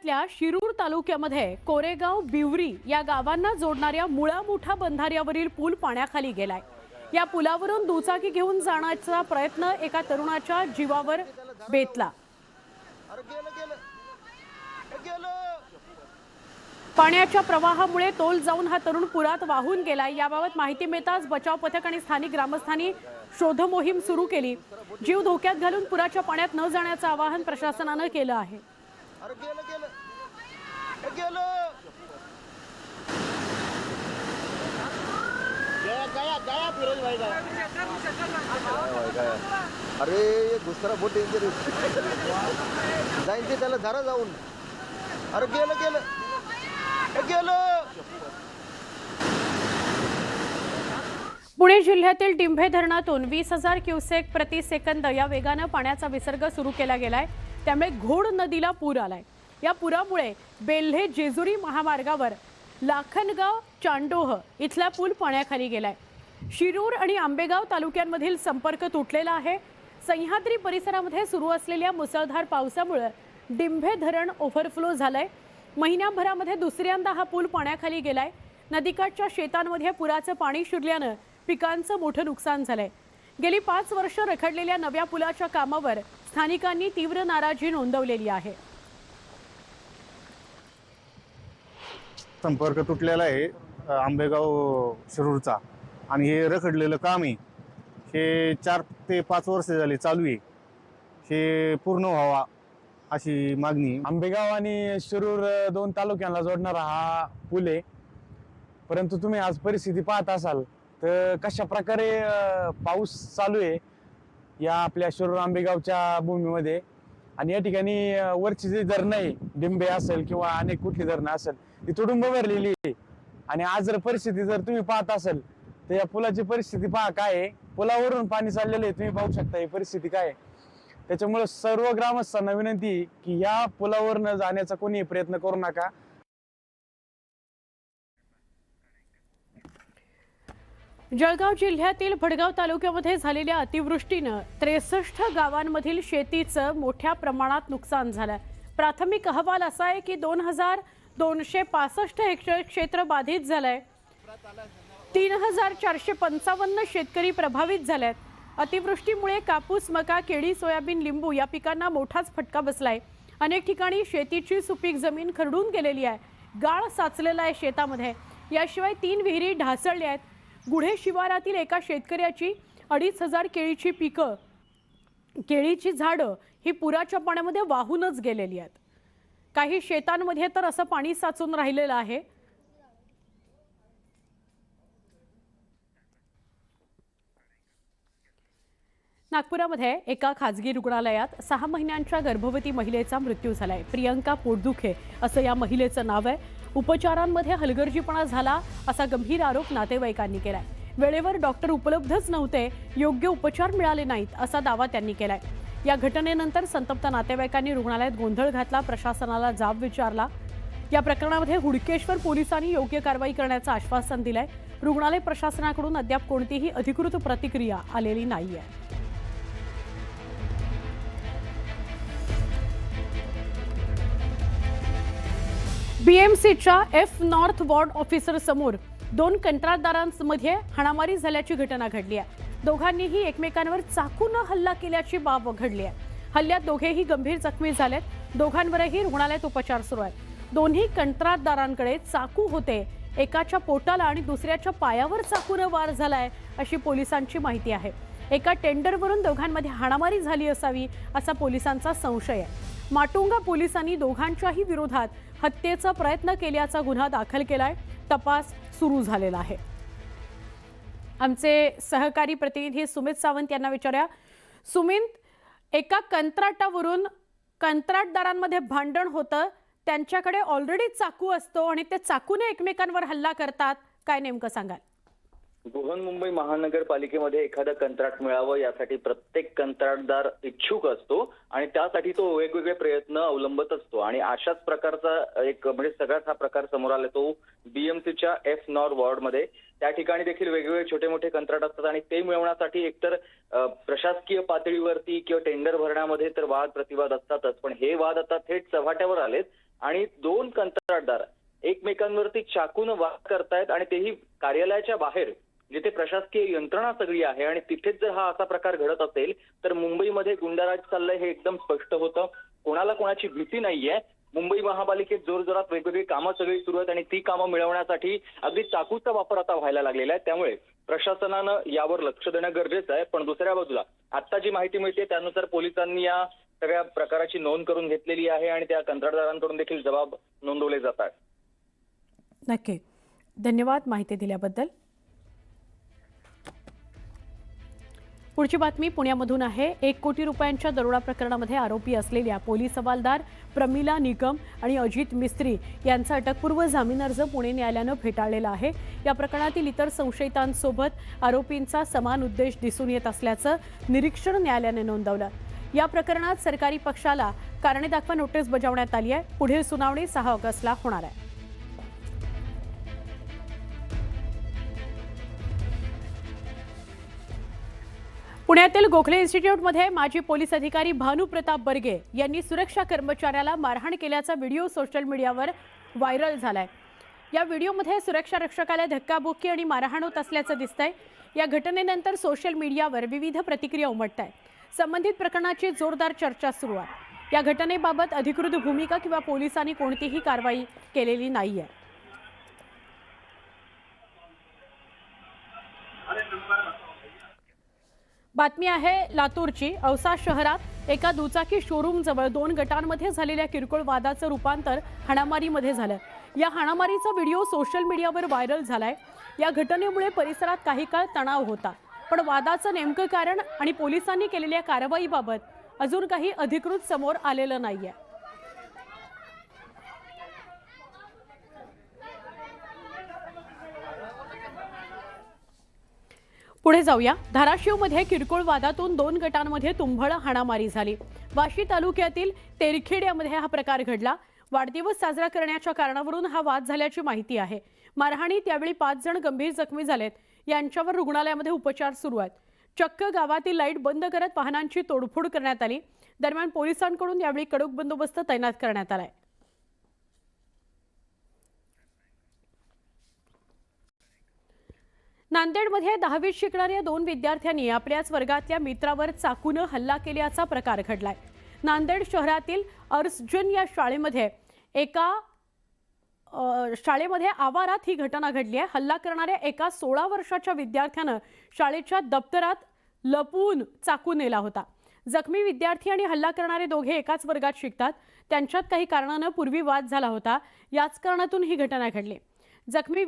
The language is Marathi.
जिल्ह्यातल्या शिरूर तालुक्यामध्ये कोरेगाव बिवरी या गावांना जोडणाऱ्या मुळामुठा बंधाऱ्यावरील पूल पाण्याखाली गेलाय। या पुलावरून दुचाकी घेऊन जाण्याचा प्रयत्न एका तरुणाच्या जीवावर बेतला। पाण्याच्या प्रवाहामुळे तोल जाऊन हा तरुण पुरात वाहून गेलाय। याबाबत माहिती मिळताच बचाव पथक आणि स्थानिक ग्रामस्थांनी शोध मोहीम सुरू केली। जीव धोक्यात घालून पुराच्या पाण्यात न जाण्याचं आवाहन प्रशासनाने केलं आहे। अरे ये दुसरा बोट डेंजर जाईन ते त्याला धरा जाऊन। अरे गेलं गेलं गेलं। पुणे जिल्ह्यातील डिंभे धरणातून 20,000 क्युसेक प्रति सेकंद या वेगाने पाण्याचा विसर्ग सुरू केला गेलाय। त्यामुळे घोड नदीला पूर आलाय। या पुरामुळे बेल्हे जेजुरी महामार्गावर लाखनगाव चांडोह इथला पूल पाण्याखाली गेलाय। शिरूर आणि आंबेगाव तालुक्यांमधील संपर्क तुटलेला आहे। सह्याद्री परिसरामध्ये सुरू असलेल्या मुसळधार पावसामुळे डिंभे धरण ओव्हरफ्लो झालंय। महिन्याभरामध्ये दुसऱ्यांदा हा पूल पाण्याखाली गेलाय। नदीकाठच्या शेतांमध्ये पुराचं पाणी शिरल्यानं पिकांचं मोठं नुकसान झालंय। गेली 5 वर्ष रखडलेल्या नव्या पुलाच्या कामावर स्थानिकांनी तीव्र नाराजी नोंदवलेली आहे। संपर्क तुटलेला आहे आंबेगाव शिरूरचा आणि हे रखडलेलं काम आहे हे 4 ते 5 वर्ष झाले चालू आहे। हे पूर्ण व्हावा अशी मागणी। आंबेगाव आणि शिरूर 2 तालुक्यांना जोडणारा हा पूल आहे। परंतु तुम्ही आज परिस्थिती पाहत असाल तर कशा प्रकारे पाऊस चालू आहे या आपल्या शिरूर आंबेगावच्या भूमीमध्ये। आणि या ठिकाणी वरची जी धरणं आहे डिंबे असेल किंवा अनेक कुठली धरणं असेल ती तुडुंब भरलेली आहे। आणि आज जर परिस्थिती जर तुम्ही पाहत असाल तर या पुलाची परिस्थिती पहा काय आहे। पुलावरून पाणी चाललेलं आहे, तुम्ही पाहू शकता ही परिस्थिती काय आहे। त्याच्यामुळे सर्व ग्रामस्थांना विनंती की या पुलावर न जाण्याचा कोणी प्रयत्न करू नका। जळगाव जिल्ह्यातील भडगाव तालुक्यामध्ये झालेल्या अतिवृष्टीनं 63 गावांमधील शेतीचं मोठ्या प्रमाणात नुकसान झालं। प्राथमिक अहवाल असा आहे की 2265 हेक्टर क्षेत्र बाधित झालंय। 3455 शेतकरी प्रभावित झालेत। अतिवृष्टीमुळे कापूस, मका, केळी, सोयाबीन, लिंबू या पिकांना मोठाच फटका बसलाय। अनेक ठिकाणी शेतीची सुपीक जमीन खरडून गेलेली आहे। गाळ साचलेला आहे शेतामध्ये। याशिवाय 3 विहिरी ढासळल्या आहेत। गुढे शिवारातील एका शेतकऱ्याची 2500 केळीची झाडं ही पुराच्या पाण्यामध्ये वाहूनच गेलेली आहेत। काही शेतांमध्ये तर असं पाणी साचून राहिलेलं आहे। नागपुरामध्ये एका खाजगी रुग्णालयात 6 महिन्यांच्या गर्भवती महिलेचा मृत्यू झालाय। प्रियंका पोटदुखे असं या महिलेचं नाव आहे। उपचारांमध्ये हलगर्जीपणा झाला असा गंभीर आरोप नातेवाईकांनी केलाय। वेळेवर डॉक्टर उपलब्धच नव्हते, योग्य उपचार मिळाले नाहीत असा दावा त्यांनी केलाय। या घटनेनंतर संतप्त नातेवाईकांनी रुग्णालयात गोंधळ घातला, प्रशासनाला जाब विचारला। या प्रकरणामध्ये हुडकेश्वर पोलिसांनी योग्य कारवाई करण्याचं आश्वासन दिलंय। रुग्णालय प्रशासनाकडून अद्याप कोणतीही अधिकृत प्रतिक्रिया आलेली नाहीये। बीएमसीच्या एफ नॉर्थ वॉर्ड ऑफिसर समोर 2 कंत्राटदारांमध्ये हाणामारी झाल्याची घटना घडली आहे। दोघांनीही एकमेकांवर चाकूने हल्ला केल्याची बाब घडली आहे। हल्ल्यात दोघेही गंभीर जखमी झालेत। दोघांवरही रुग्णालयात उपचार सुरू आहेत। दोन्ही कंत्राटदारांकडे चाकू होते। एकाच्या पोटाला आणि दुसऱ्याच्या पायावर चाकूने वार झालाय अशी पोलिसांची माहिती आहे। एका टेंडरवरून दोघांमध्ये हाणामारी झाली असावी असा पोलिसांचा संशय आहे। माटुंगा पोलिसांनी दोघांच्याही विरोधात हत्येचा प्रयत्न केल्याचा गुन्हा दाखल केलाय। तपास सुरू झालेला आहे। आमचे सहकारी प्रतिनिधी सुमित सावंत यांना विचारूया। सुमित, एका कंत्राटावरून कंत्राटदारांमध्ये भांडण होतं, त्यांच्याकडे ऑलरेडी चाकू असतो आणि ते चाकूने एकमेकांवर हल्ला करतात, काय नेमकं सांगाल? बृहन्मुंबई महानगरपालिकेमध्ये एखादं कंत्राट मिळावं यासाठी प्रत्येक कंत्राटदार इच्छुक असतो आणि त्यासाठी तो वेगवेगळे प्रयत्न अवलंबत असतो। आणि अशाच प्रकारचा एक म्हणजे सगळाच हा प्रकार समोर आला तो बीएमसीच्या एफ नॉर्थ वॉर्डमध्ये। त्या ठिकाणी देखील वेगवेगळे छोटे मोठे कंत्राट असतात आणि ते मिळवण्यासाठी एकतर प्रशासकीय पातळीवरती किंवा टेंडर भरण्यामध्ये तर वाद प्रतिवाद असतातच, पण हे वाद आता थेट चव्हाट्यावर आलेत आणि दोन कंत्राटदार एकमेकांवरती चाकून वार करतायत आणि तेही कार्यालयाच्या बाहेर, जिथे प्रशासकीय यंत्रणा सगळी आहे आणि तिथेच जर हा असा प्रकार घडत असेल तर मुंबईमध्ये गुंडाराज चाललंय हे एकदम स्पष्ट होतं. कोणाला कोणाची भीती नाहीये. मुंबई महापालिकेत जोरजोरात वेगवेगळी कामं सगळी सुरू आहेत आणि ती कामं मिळवण्यासाठी अगदी चाकूचा वापर आता व्हायला लागलेला आहे. त्यामुळे प्रशासनानं यावर लक्ष देणं गरजेचं आहे. पण दुसऱ्या बाजूला आता जी माहिती मिळते त्यानुसार पोलिसांनी या सगळ्या प्रकाराची नोंद करून घेतलेली आहे आणि त्या कंत्राटदारांकडून देखील जबाब नोंदवले जातात. नक्की, धन्यवाद माहिती दिल्याबद्दल. पुढची बातमी पुण्यामधून आहे. 1 कोटी रुपयांच्या दरोडा प्रकरणामध्ये आरोपी असलेल्या पोलीस हवालदार प्रमिला निकम आणि अजित मिस्त्री यांचा अटकपूर्व जामीन अर्ज पुणे न्यायालयानं फेटाळलेला आहे. या प्रकरणातील इतर संशयितांसोबत आरोपींचा समान उद्देश दिसून येत असल्याचं निरीक्षण न्यायालयाने नोंदवलं. या प्रकरणात सरकारी पक्षाला कारणे दाखवा नोटीस बजावण्यात आली आहे. पुढील सुनावणी 6 ऑगस्टला होणार आहे. पुण्यातील गोखले इन्स्टिट्यूटमध्ये माजी पोलीस अधिकारी भानू प्रताप बर्गे यांनी सुरक्षा कर्मचाऱ्याला मारहाण केल्याचा व्हिडिओ सोशल मीडियावर व्हायरल झालाय. या व्हिडिओमध्ये सुरक्षा रक्षकाला धक्काबुक्की आणि मारहाण होत असल्याचं दिसतंय. या घटनेनंतर सोशल मीडियावर विविध प्रतिक्रिया उमटत आहेत. संबंधित प्रकरणाची जोरदार चर्चा सुरू आहे. या घटनेबाबत अधिकृत भूमिका किंवा पोलिसांनी कोणतीही कारवाई केलेली नाहीये. बातमी आहे लातूरची. औसा शहरात एका दुचाकी शोरूम जवळ 2 गटांमध्ये झालेल्या किरकोळ वादाचं रूपांतर हाणामारीमध्ये झालं. या हाणामारीचा व्हिडिओ सोशल मीडियावर व्हायरल झालाय. या घटनेमुळे परिसरात काही काळ तणाव होता, पण वादाचं नेमकं कारण आणि पोलिसांनी केलेल्या कारवाईबाबत अजून काही अधिकृत समोर आलेलं नाहीये. पुढे जाऊया. धाराशिवमध्ये किरकोळ वादातून 2 गटांमध्ये तुंबळ हाणामारी झाली. वाशी तालुक्यातील तेरखेड्यामध्ये हा प्रकार घडला. वाढदिवस साजरा करण्याच्या कारणावरून हा वाद झाल्याची माहिती आहे. मारहाणीत यावेळी 5 जण गंभीर जखमी झालेत. यांच्यावर रुग्णालयामध्ये उपचार सुरू आहेत. चक्क गावातील लाईट बंद करत वाहनांची तोडफोड करण्यात आली. दरम्यान पोलिसांकडून यावेळी कडक बंदोबस्त तैनात करण्यात आलाय. नांदेडमध्ये 10वीत शिकणाऱ्या 2 विद्यार्थ्यांनी आपल्याच वर्गातल्या मित्रावर चाकूनं हल्ला केल्याचा प्रकार घडलाय. नांदेड शहरातील अर्सजन या शाळेमध्ये आवारात ही घटना घडली आहे. हल्ला करणाऱ्या एका 16 वर्षाच्या विद्यार्थ्यानं शाळेच्या दप्तरात लपवून चाकू नेला होता. जखमी विद्यार्थी आणि हल्ला करणारे दोघे एकाच वर्गात शिकतात. त्यांच्यात काही कारणानं पूर्वी वाद झाला होता. याच कारणातून ही घटना घडली. जखमी